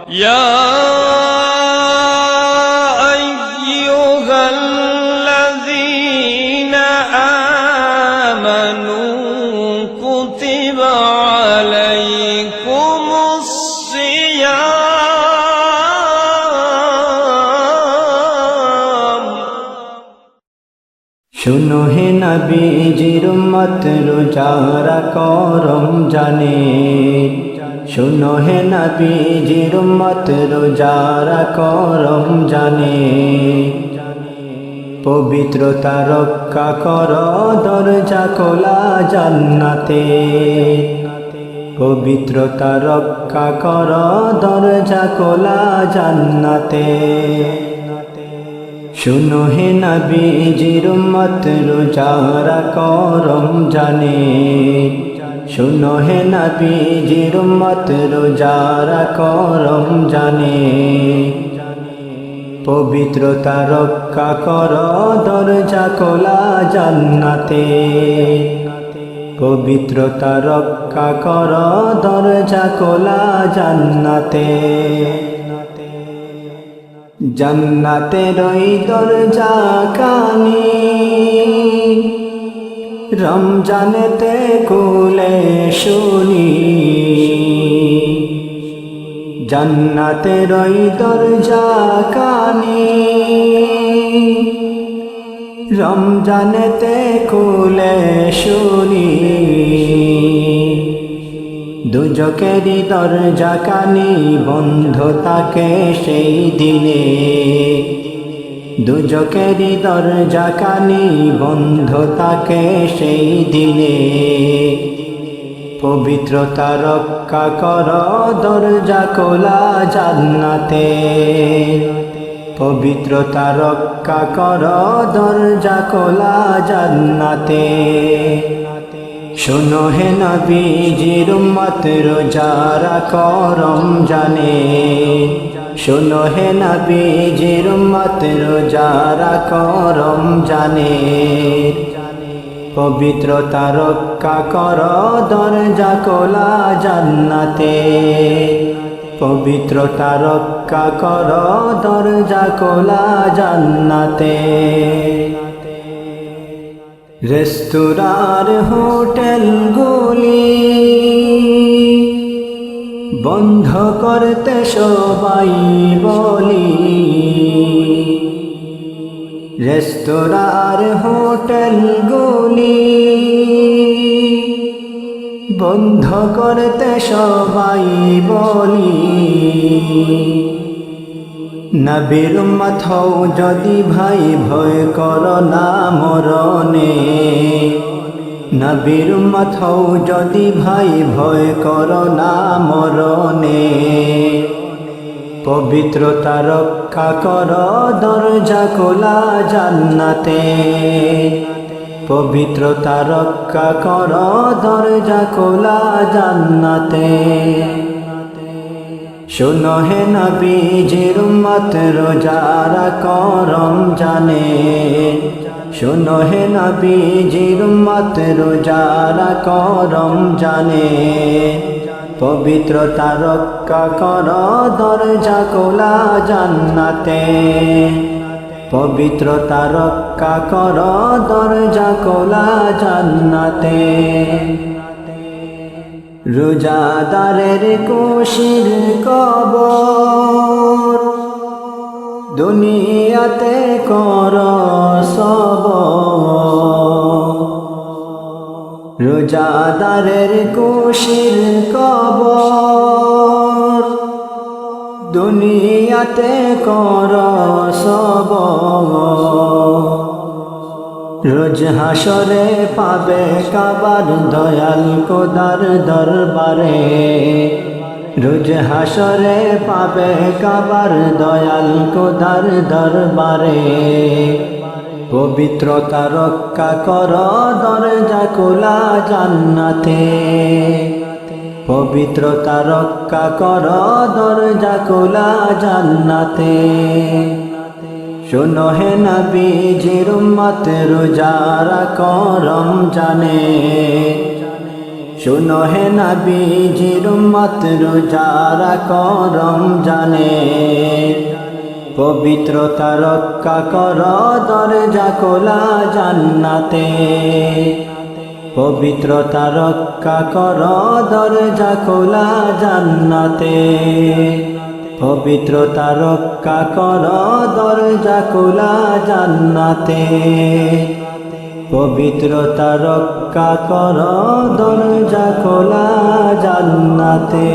يا أيها الذين آمنوا كتب عليكم الصيام শুনো হে নবীজির উম্মত রোজা রাখো রমজানে শুনো হে নবীজির উম্মত রোজা রাখো রমজানে পবিত্রতা রক্ষা করো দরজা খোলা জান্নাতে পবিত্রতা রক্ষা করো দরজা খোলা জান্নাতে শুনো হে নবীজির উম্মত রোজা রাখো রমজানে শুনো হে নবীজির উম্মত রোজা রাখো রমজানে পবিত্রতা রক্ষা করো দরজা খোলা জান্নাতে পবিত্রতা রক্ষা করো দরজা খোলা জান্নাতে জান্নাতের ওই দরজা কানি রমজানেতে খুলে শুনি জান্নাতের ওই দরজা কানি রমজানেতে খুলে শুনি দুজকেরই দরজা কানি বন্ধ থাকে সেই দিনে দুজকেরই দরজা কানি বন্ধ থাকে সেই দিনে পবিত্রতা রক্ষা করো দরজা খোলা জান্নাতে পবিত্রতা রক্ষা করো দরজা খোলা জান্নাতে শুনো হে নবীজির উম্মত রোজা রাখো রমজানে শুনো হে নবীজির উম্মত রোজা রাখো রমজানে পবিত্রতা রক্ষা করো দরজা খোলা জান্নাতে পবিত্রতা রক্ষা করো দরজা খোলা জান্নাতে রেস্তোরাঁর হোটেলগুলি বন্ধ করতে সবাই বলি রেস্তোরাঁর হোটেলগুলি বন্ধ করতে সবাই বলি নবীর উম্মত হও যদি ভাই ভয় করো না মরণে নবীর উম্মত হও যদি ভাই ভয় করো না মরণে পবিত্রতা রক্ষা করো দরজা খোলা জান্নাতে পবিত্রতা রক্ষা করো দরজা খোলা জান্নাতে শুনো হে নবীজির উম্মত রোজা রাখো রমজানে শুনো হে নবীজির উম্মত রোজা রাখো রমজানে পবিত্রতা রক্ষা করো দরজা খোলা জান্নাতে পবিত্রতা রক্ষা করো দরজা খোলা জান্নাতে রোজাদারের কুশির কবর দুনিয়াতে করো সবর রোজাদারের কুশির কবর দুনিয়াতে করো সবর রোজ হাসরে পাবে কাবার দয়াল খোদার দরবারে রোজ হাসরে পাবে কাবার দয়াল খোদার দরবারে পবিত্রতা রক্ষা করো দরজা খোলা জান্নাতে পবিত্রতা রক্ষা করো দরজা খোলা জান্নাতে শুনো হে নবীজির উম্মত রোজা রাখো রমজানে শুনো হে নবীজির উম্মত রোজারা করম জানে পবিত্রতা রক্ষা কর দরজা খোলা জান্নাতে পবিত্রতা রক্ষা কর দরজা খোলা জান্নাতে পবিত্রতা রক্ষা কর দরজা খোলা জান্নাতে পবিত্রতা রক্ষা কর দরজা খোলা জান্নাতে।